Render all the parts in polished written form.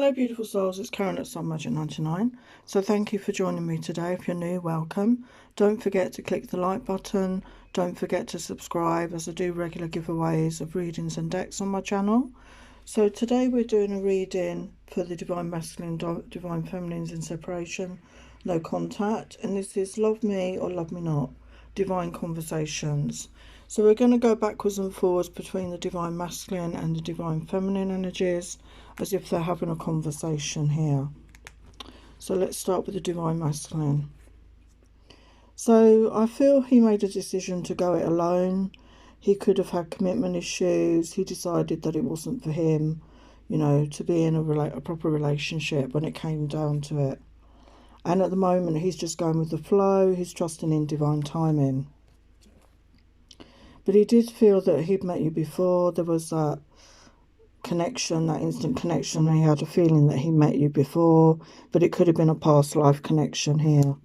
Hello beautiful souls, it's Karen at SOULMATES99. So thank you for joining me today. If you're new, welcome. Don't forget to click the like button. Don't forget to subscribe, as I do regular giveaways of readings and decks on my channel. So today we're doing a reading for the Divine Masculine, Divine Feminines in Separation, No Contact. And this is Love Me or Love Me Not, Divine Conversations. So we're going to go backwards and forwards between the Divine Masculine and the Divine Feminine energies, as if they're having a conversation here. So let's start with the Divine Masculine. So I feel he made a decision to go it alone. He could have had commitment issues. He decided that it wasn't for him, you know, to be in a proper relationship when it came down to it. And at the moment, he's just going with the flow. He's trusting in divine timing. But he did feel that he'd met you before. There was that connection, that instant connection. He had a feeling that he met you before, but it could have been a past life connection here.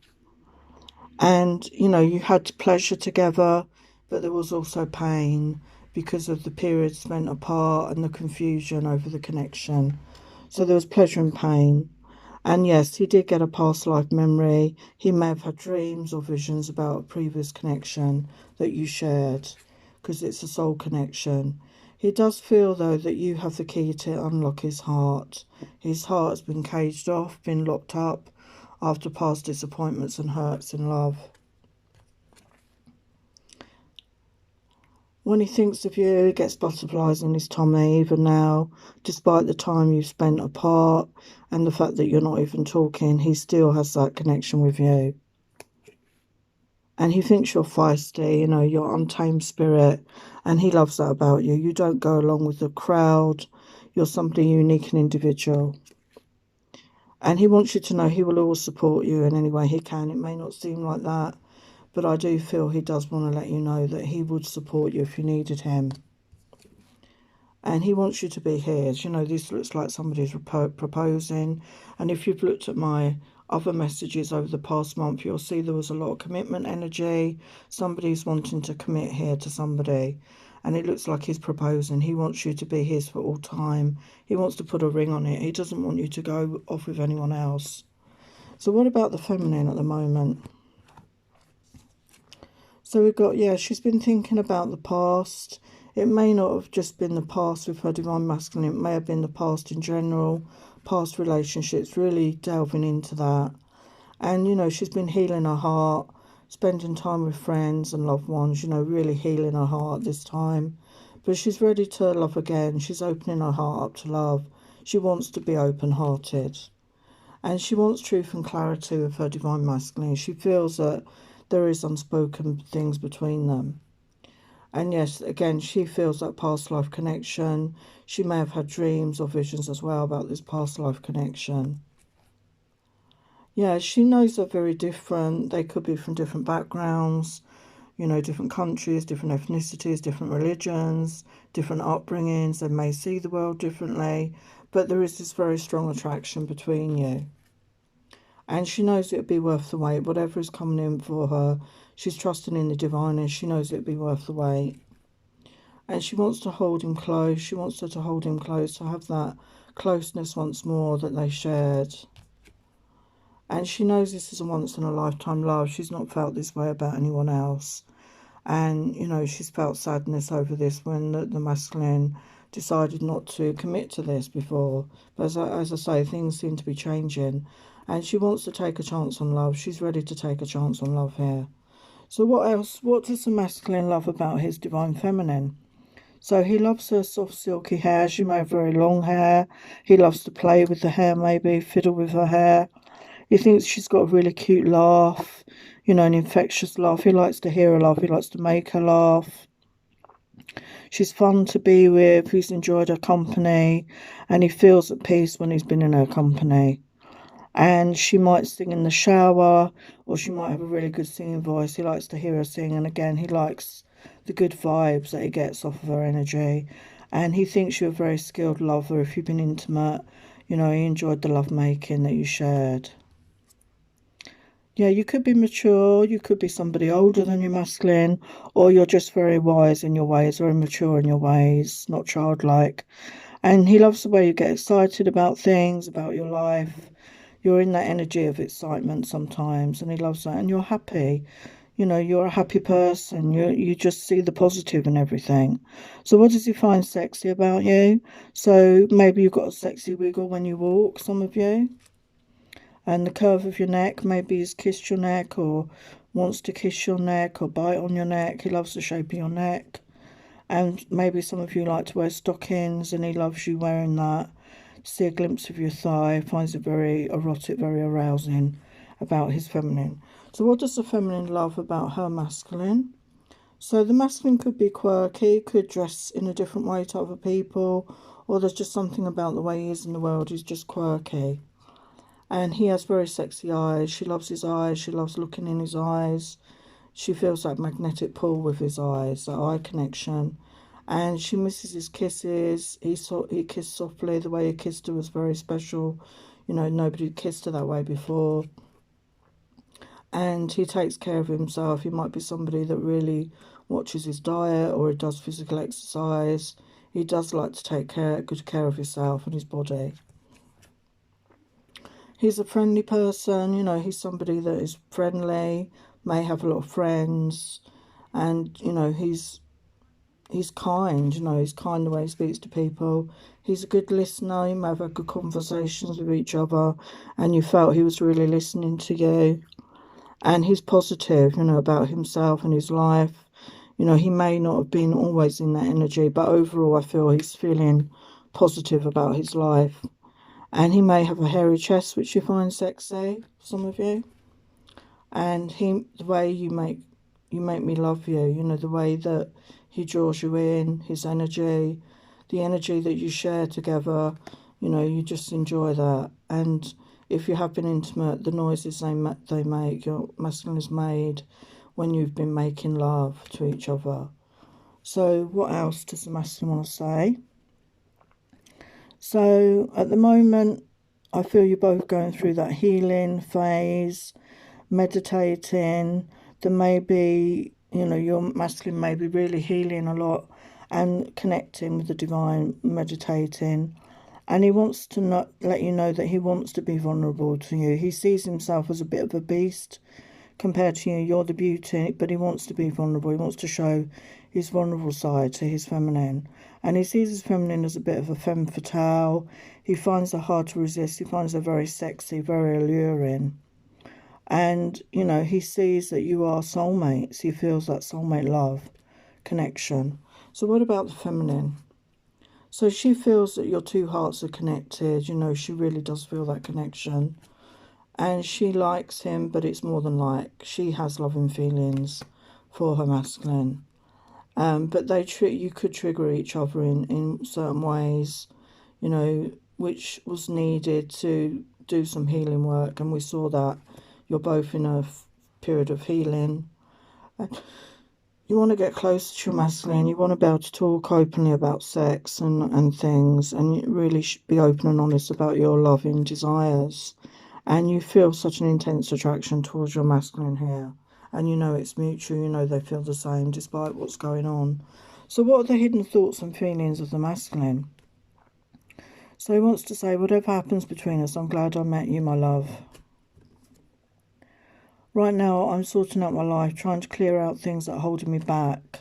And, you know, you had pleasure together, but there was also pain because of the period spent apart and the confusion over the connection. So there was pleasure and pain. And yes, he did get a past life memory. He may have had dreams or visions about a previous connection that you shared, because it's a soul connection. He does feel, though, that you have the key to unlock his heart. His heart has been caged off, been locked up after past disappointments and hurts in love. When he thinks of you, he gets butterflies in his tummy, even now, despite the time you've spent apart and the fact that you're not even talking. He still has that connection with you. And he thinks you're feisty, you know, you're untamed spirit, and he loves that about you. You don't go along with the crowd. You're somebody unique and individual. And he wants you to know he will always support you in any way he can. It may not seem like that, but I do feel he does want to let you know that he would support you if you needed him. And he wants you to be his. You know, this looks like somebody's proposing. And if you've looked at my other messages over the past month, you'll see there was a lot of commitment energy. Somebody's wanting to commit here to somebody. And it looks like he's proposing. He wants you to be his for all time. He wants to put a ring on it. He doesn't want you to go off with anyone else. So what about the feminine at the moment? So we've got, yeah, she's been thinking about the past. It may not have just been the past with her divine masculine. It may have been the past in general, past relationships, really delving into that. And, you know, she's been healing her heart, spending time with friends and loved ones, you know, really healing her heart this time. But she's ready to love again. She's opening her heart up to love. She wants to be open-hearted. And she wants truth and clarity with her divine masculine. She feels that there is unspoken things between them. And yes, again, she feels that past life connection. She may have had dreams or visions as well about this past life connection. Yeah, she knows they're very different. They could be from different backgrounds, you know, different countries, different ethnicities, different religions, different upbringings. They may see the world differently, but there is this very strong attraction between you. And she knows it would be worth the wait. Whatever is coming in for her, she's trusting in the divine, and she knows it would be worth the wait. And she wants to hold him close. She wants her to hold him close, to have that closeness once more that they shared. And she knows this is a once-in-a-lifetime love. She's not felt this way about anyone else. And, you know, she's felt sadness over this when the masculine decided not to commit to this before. But as I say, things seem to be changing. And she wants to take a chance on love. She's ready to take a chance on love here. So what else? What does the masculine love about his divine feminine? So he loves her soft, silky hair. She may have very long hair. He loves to play with the hair, maybe, fiddle with her hair. He thinks she's got a really cute laugh, you know, an infectious laugh. He likes to hear her laugh. He likes to make her laugh. She's fun to be with. He's enjoyed her company. And he feels at peace when he's been in her company. And she might sing in the shower, or she might have a really good singing voice. He likes to hear her sing. And again, he likes the good vibes that he gets off of her energy. And he thinks you're a very skilled lover. If you've been intimate, you know, he enjoyed the lovemaking that you shared. Yeah, you could be mature, you could be somebody older than your masculine, or you're just very wise in your ways, very mature in your ways, not childlike. And he loves the way you get excited about things, about your life. You're in that energy of excitement sometimes, and he loves that. And you're happy. You know, you're a happy person. You just see the positive in everything. So what does he find sexy about you? So maybe you've got a sexy wiggle when you walk, some of you. And the curve of your neck, maybe he's kissed your neck or wants to kiss your neck or bite on your neck. He loves the shape of your neck. And maybe some of you like to wear stockings and he loves you wearing that. See a glimpse of your thigh, finds it very erotic, very arousing about his feminine. So what does the feminine love about her masculine? So the masculine could be quirky, could dress in a different way to other people, or there's just something about the way he is in the world, he's just quirky. And he has very sexy eyes. She loves his eyes, she loves looking in his eyes. She feels that magnetic pull with his eyes, that eye connection. And she misses his kisses. He kissed softly. The way he kissed her was very special. You know, nobody kissed her that way before. And he takes care of himself. He might be somebody that really watches his diet or he does physical exercise. He does like to take good care of himself and his body. He's a friendly person. You know, he's somebody that is friendly, may have a lot of friends, and, you know, he's kind, you know, he's kind the way he speaks to people. He's a good listener. You may have had good conversations with each other and you felt he was really listening to you. And he's positive, you know, about himself and his life. You know, he may not have been always in that energy, but overall I feel he's feeling positive about his life. And he may have a hairy chest, which you find sexy, some of you. And the way you make me love you, you know, the way that he draws you in, his energy, the energy that you share together, you know, you just enjoy that. And if you have been intimate, the noises they make, your masculine is made when you've been making love to each other. So what else does the masculine want to say? So at the moment, I feel you're both going through that healing phase, meditating. There may be, you know, your masculine may be really healing a lot and connecting with the divine, meditating. And he wants to let you know that he wants to be vulnerable to you. He sees himself as a bit of a beast compared to you. You're the beauty, but he wants to be vulnerable. He wants to show his vulnerable side to his feminine. And he sees his feminine as a bit of a femme fatale. He finds her hard to resist. He finds her very sexy, very alluring. And, you know, he sees that you are soulmates. He feels that soulmate love connection. So what about the feminine? So she feels that your two hearts are connected. You know, she really does feel that connection. And she likes him, but it's more than like. She has loving feelings for her masculine. But you could trigger each other in certain ways, you know, which was needed to do some healing work. And we saw that you're both in a period of healing. You want to get closer to your masculine. You want to be able to talk openly about sex and things. And you really should be open and honest about your loving desires. And you feel such an intense attraction towards your masculine here. And you know it's mutual, you know they feel the same despite what's going on. So what are the hidden thoughts and feelings of the masculine? So he wants to say, whatever happens between us, I'm glad I met you, my love. Right now, I'm sorting out my life, trying to clear out things that are holding me back.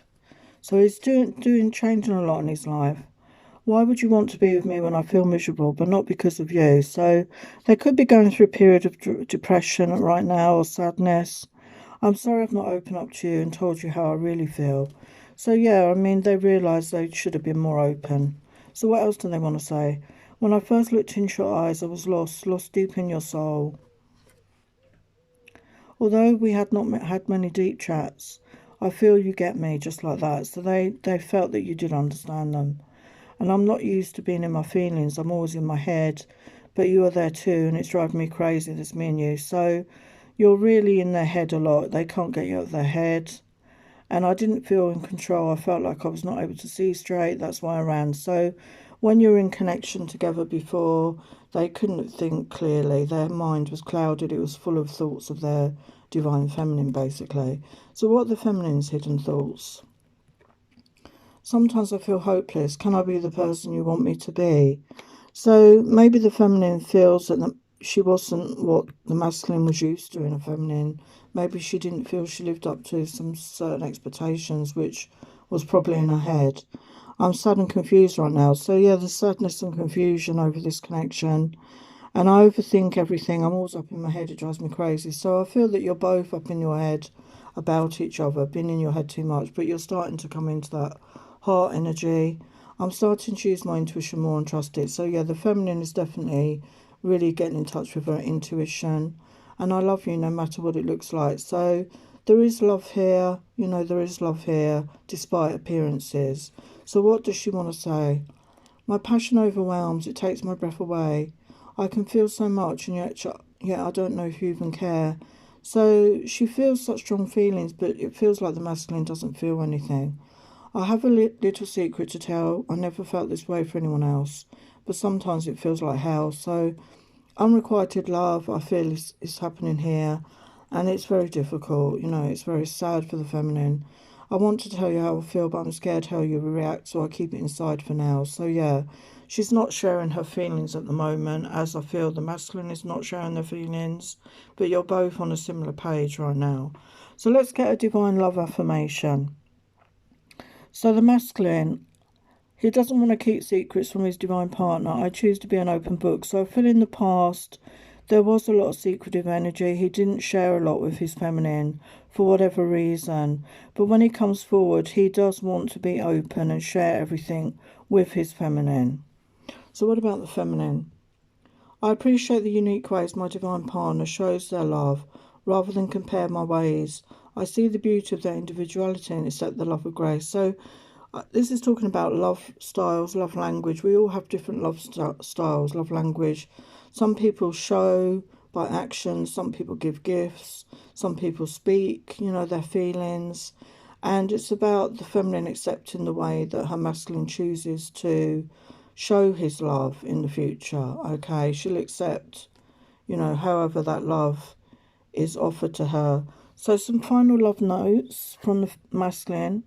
So he's changing a lot in his life. Why would you want to be with me when I feel miserable, but not because of you? So they could be going through a period of depression right now or sadness. I'm sorry I've not opened up to you and told you how I really feel. So yeah, I mean, they realise they should have been more open. So what else do they want to say? When I first looked into your eyes, I was lost deep in your soul. Although we had not had many deep chats, I feel you get me just like that. So they felt that you did understand them. And I'm not used to being in my feelings. I'm always in my head. But you are there too, and it's driving me crazy, that's me and you. So you're really in their head a lot. They can't get you out of their head. And I didn't feel in control. I felt like I was not able to see straight. That's why I ran. So when you're in connection together before, they couldn't think clearly. Their mind was clouded. It was full of thoughts of their divine feminine, basically. So what are the feminine's hidden thoughts? Sometimes I feel hopeless. Can I be the person you want me to be? So maybe the feminine feels that she wasn't what the masculine was used to in a feminine. Maybe she didn't feel she lived up to some certain expectations, which was probably in her head. I'm sad and confused right now. So yeah, there's sadness and confusion over this connection. And I overthink everything. I'm always up in my head. It drives me crazy. So I feel that you're both up in your head about each other, been in your head too much, but you're starting to come into that heart energy. I'm starting to use my intuition more and trust it. So yeah, the feminine is definitely really getting in touch with her intuition. And I love you no matter what it looks like. So there is love here. You know, there is love here despite appearances. So what does she want to say? My passion overwhelms. It takes my breath away. I can feel so much, and yet I don't know if you even care. So she feels such strong feelings, but it feels like the masculine doesn't feel anything. I have a little secret to tell. I never felt this way for anyone else, but sometimes it feels like hell. So unrequited love, I feel, is happening here, and it's very difficult. You know, it's very sad for the feminine. I want to tell you how I feel, but I'm scared how you react, so I keep it inside for now. So yeah, she's not sharing her feelings at the moment, as I feel the masculine is not sharing their feelings, but you're both on a similar page right now. So let's get a divine love affirmation. So the masculine, he doesn't want to keep secrets from his divine partner. I choose to be an open book. So I feel in the past there was a lot of secretive energy. He didn't share a lot with his feminine for whatever reason. But when he comes forward, he does want to be open and share everything with his feminine. So what about the feminine? I appreciate the unique ways my divine partner shows their love rather than compare my ways. I see the beauty of their individuality and accept the love of grace. So this is talking about love styles, love language. We all have different love styles, love language. Some people show by actions, some people give gifts, some people speak, you know, their feelings. And it's about the feminine accepting the way that her masculine chooses to show his love in the future. Okay, she'll accept, you know, however that love is offered to her. So some final love notes from the masculine.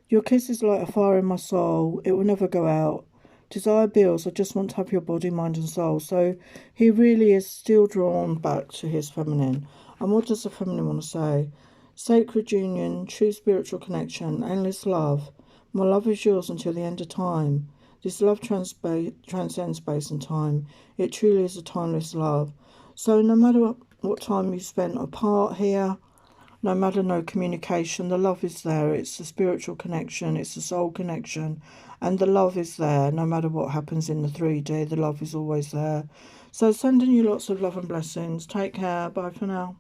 Your kiss is like a fire in my soul. It will never go out. Desire builds. I just want to have your body, mind and soul. So he really is still drawn back to his feminine. And what does the feminine want to say? Sacred union, true spiritual connection, endless love. My love is yours until the end of time. This love transcends space and time. It truly is a timeless love. So no matter what time you spent apart here, no matter no communication, the love is there. It's the spiritual connection, it's the soul connection, and the love is there. No matter what happens in the 3D, the love is always there. So sending you lots of love and blessings. Take care. Bye for now.